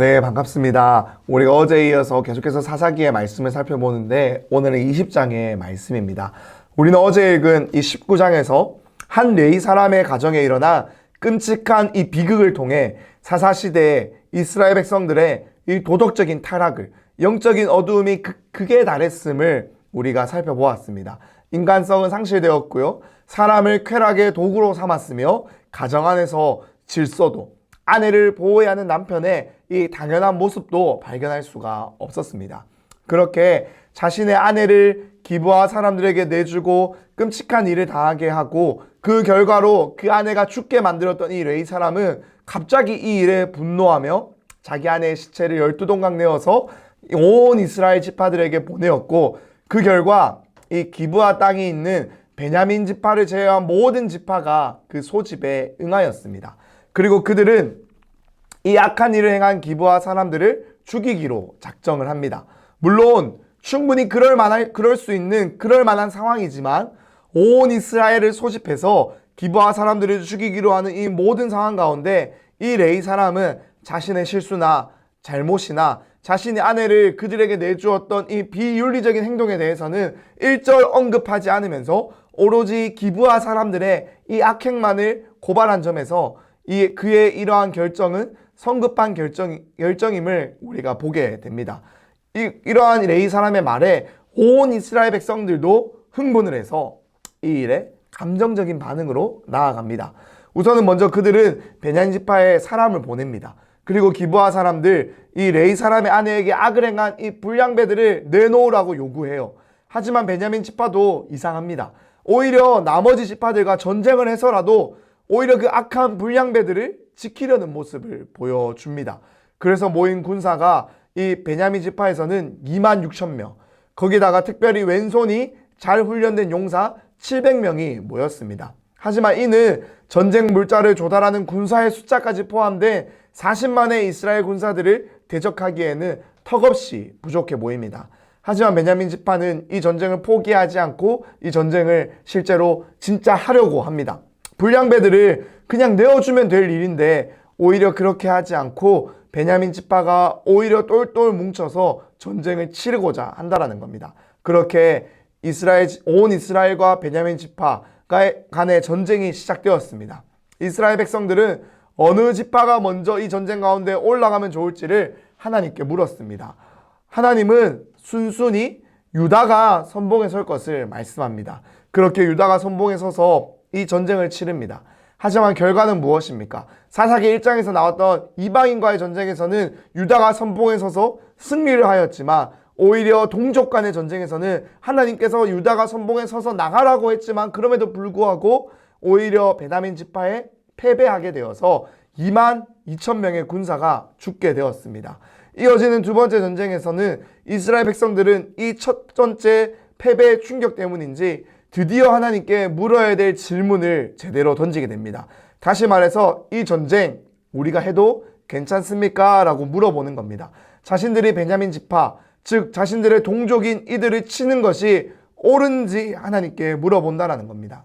네, 반갑습니다. 우리가 어제에 이어서 계속해서 사사기의 말씀을 살펴보는데 오늘은 20장의 말씀입니다. 우리는 어제 읽은 이 19장에서 한 레위 사람의 가정에 일어난 끔찍한 이 비극을 통해 사사시대의 이스라엘 백성들의 이 도덕적인 타락을, 영적인 어두움이 극에 달했음을 우리가 살펴보았습니다. 인간성은 상실되었고요. 사람을 쾌락의 도구로 삼았으며 가정 안에서 질서도, 아내를 보호해야 하는 남편의 이 당연한 모습도 발견할 수가 없었습니다. 그렇게 자신의 아내를 기부하 사람들에게 내주고 끔찍한 일을 당하게 하고 그 결과로 그 아내가 죽게 만들었던 이 레위 사람은 갑자기 이 일에 분노하며 자기 아내의 시체를 12동강 내어서 온 이스라엘 지파들에게 보내었고, 그 결과 이 기브아 땅에 있는 베냐민 지파를 제외한 모든 지파가 그 소집에 응하였습니다. 그리고 그들은 이 악한 일을 행한 기브아 사람들을 죽이기로 작정을 합니다. 물론 충분히 그럴 수 있는 그럴 만한 상황이지만 온 이스라엘을 소집해서 기브아 사람들을 죽이기로 하는 이 모든 상황 가운데 이 레위 사람은 자신의 실수나 잘못이나 자신의 아내를 그들에게 내주었던 이 비윤리적인 행동에 대해서는 일절 언급하지 않으면서 오로지 기브아 사람들의 이 악행만을 고발한 점에서 그의 이러한 결정은 성급한 결정임을 우리가 보게 됩니다. 이러한 레위 사람의 말에 온 이스라엘 백성들도 흥분을 해서 이 일에 감정적인 반응으로 나아갑니다. 우선은 먼저 그들은 베냐민 지파에 사람을 보냅니다. 그리고 기브아 사람들, 이 레위 사람의 아내에게 악을 행한 이 불량배들을 내놓으라고 요구해요. 하지만 베냐민 지파도 이상합니다. 오히려 나머지 지파들과 전쟁을 해서라도 오히려 그 악한 불량배들을 지키려는 모습을 보여줍니다. 그래서 모인 군사가 이 베냐민 지파에서는 26,000명, 거기다가 특별히 왼손이 잘 훈련된 용사 700명이 모였습니다. 하지만 이는 전쟁 물자를 조달하는 군사의 숫자까지 포함된 40만의 이스라엘 군사들을 대적하기에는 턱없이 부족해 보입니다. 하지만 베냐민 지파는 이 전쟁을 포기하지 않고 이 전쟁을 실제로 진짜 하려고 합니다. 불량배들을 그냥 내어주면 될 일인데 오히려 그렇게 하지 않고 베냐민 지파가 오히려 똘똘 뭉쳐서 전쟁을 치르고자 한다는 겁니다. 그렇게 온 이스라엘과 베냐민 지파 간의 전쟁이 시작되었습니다. 이스라엘 백성들은 어느 지파가 먼저 이 전쟁 가운데 올라가면 좋을지를 하나님께 물었습니다. 하나님은 순순히 유다가 선봉에 설 것을 말씀합니다. 그렇게 유다가 선봉에 서서 이 전쟁을 치릅니다. 하지만 결과는 무엇입니까? 사사기 1장에서 나왔던 이방인과의 전쟁에서는 유다가 선봉에 서서 승리를 하였지만 오히려 동족 간의 전쟁에서는 하나님께서 유다가 선봉에 서서 나가라고 했지만 그럼에도 불구하고 오히려 베냐민 지파에 패배하게 되어서 22,000명의 군사가 죽게 되었습니다. 이어지는 두 번째 전쟁에서는 이스라엘 백성들은 이 첫 번째 패배의 충격 때문인지 드디어 하나님께 물어야 될 질문을 제대로 던지게 됩니다. 다시 말해서 이 전쟁 우리가 해도 괜찮습니까? 라고 물어보는 겁니다. 자신들이 베냐민 지파, 즉 자신들의 동족인 이들을 치는 것이 옳은지 하나님께 물어본다는 겁니다.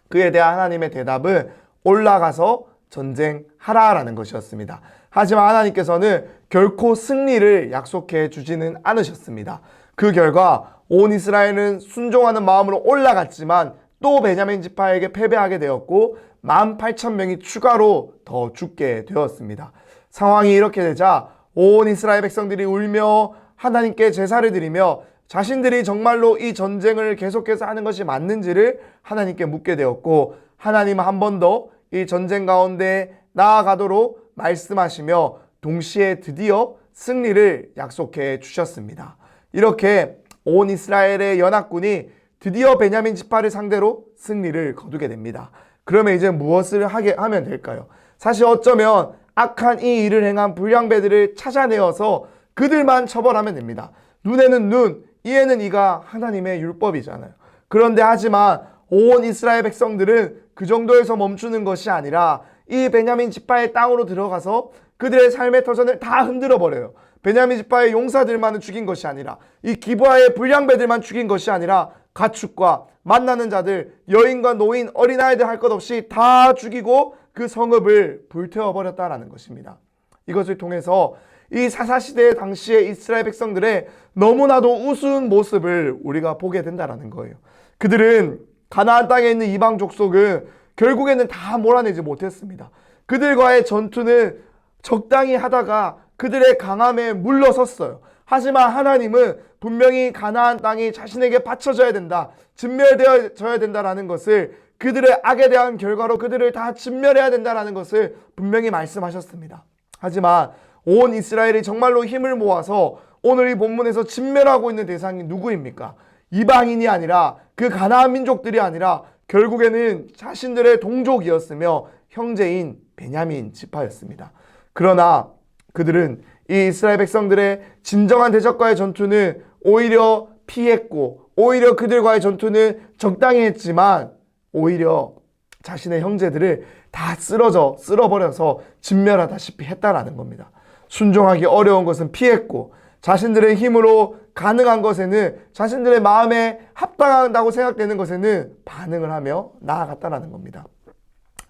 그에 대한 하나님의 대답은 올라가서 전쟁하라라는 것이었습니다. 하지만 하나님께서는 결코 승리를 약속해 주지는 않으셨습니다. 그 결과 온 이스라엘은 순종하는 마음으로 올라갔지만 또 베냐민 지파에게 패배하게 되었고 18,000명이 추가로 더 죽게 되었습니다. 상황이 이렇게 되자 온 이스라엘 백성들이 울며 하나님께 제사를 드리며 자신들이 정말로 이 전쟁을 계속해서 하는 것이 맞는지를 하나님께 묻게 되었고, 하나님은 한 번 더 이 전쟁 가운데 나아가도록 말씀하시며 동시에 드디어 승리를 약속해 주셨습니다. 이렇게 온 이스라엘의 연합군이 드디어 베냐민 지파를 상대로 승리를 거두게 됩니다. 그러면 이제 무엇을 하면 될까요? 사실 어쩌면 악한 이 일을 행한 불량배들을 찾아내어서 그들만 처벌하면 됩니다. 눈에는 눈, 이에는 이가 하나님의 율법이잖아요. 그런데 하지만 온 이스라엘 백성들은 그 정도에서 멈추는 것이 아니라 이 베냐민 지파의 땅으로 들어가서 그들의 삶의 터전을 다 흔들어 버려요. 베냐민 지파의 용사들만은 죽인 것이 아니라 이 기브아의 불량배들만 죽인 것이 아니라 가축과 만나는 자들, 여인과 노인, 어린아이들 할 것 없이 다 죽이고 그 성읍을 불태워 버렸다라는 것입니다. 이것을 통해서 이 사사시대 당시의 이스라엘 백성들의 너무나도 우스운 모습을 우리가 보게 된다는 거예요. 그들은 가나안 땅에 있는 이방 족속을 결국에는 다 몰아내지 못했습니다. 그들과의 전투는 적당히 하다가 그들의 강함에 물러섰어요. 하지만 하나님은 분명히 가나안 땅이 자신에게 바쳐져야 된다, 진멸되어져야 된다라는 것을, 그들의 악에 대한 결과로 그들을 다 진멸해야 된다라는 것을 분명히 말씀하셨습니다. 하지만 온 이스라엘이 정말로 힘을 모아서 오늘 이 본문에서 진멸하고 있는 대상이 누구입니까? 이방인이 아니라, 그 가나안 민족들이 아니라 결국에는 자신들의 동족이었으며 형제인 베냐민 지파였습니다. 그러나 그들은 이 이스라엘 백성들의 진정한 대적과의 전투는 오히려 피했고, 오히려 그들과의 전투는 적당히 했지만 오히려 자신의 형제들을 다 쓸어버려서 진멸하다시피 했다라는 겁니다. 순종하기 어려운 것은 피했고, 자신들의 힘으로 가능한 것에는, 자신들의 마음에 합당하다고 생각되는 것에는 반응을 하며 나아갔다라는 겁니다.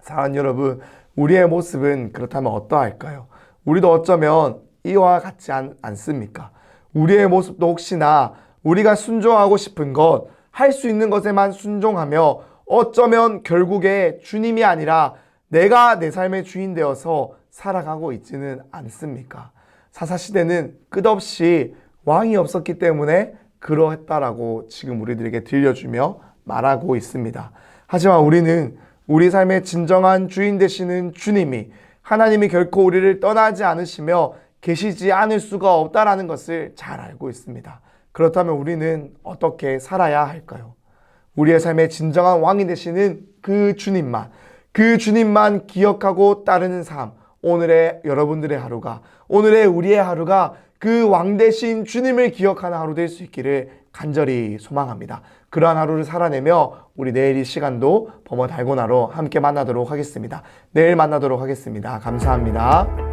사랑하는 여러분, 우리의 모습은 그렇다면 어떠할까요? 우리도 어쩌면 이와 같지 않습니까? 우리의 모습도 혹시나 우리가 순종하고 싶은 것, 할 수 있는 것에만 순종하며 어쩌면 결국에 주님이 아니라 내가 내 삶의 주인 되어서 살아가고 있지는 않습니까? 사사시대는 끝없이 왕이 없었기 때문에 그러했다라고 지금 우리들에게 들려주며 말하고 있습니다. 하지만 우리는 우리 삶의 진정한 주인 되시는 주님이, 하나님이 결코 우리를 떠나지 않으시며 계시지 않을 수가 없다라는 것을 잘 알고 있습니다. 그렇다면 우리는 어떻게 살아야 할까요? 우리의 삶의 진정한 왕이 되시는 그 주님만 기억하고 따르는 삶, 오늘의 여러분들의 하루가, 오늘의 우리의 하루가 그 왕 되신 주님을 기억하는 하루 될 수 있기를 간절히 소망합니다. 그러한 하루를 살아내며 우리 내일 이 시간도 범어 달고나로 함께 만나도록 하겠습니다. 내일 만나도록 하겠습니다. 감사합니다.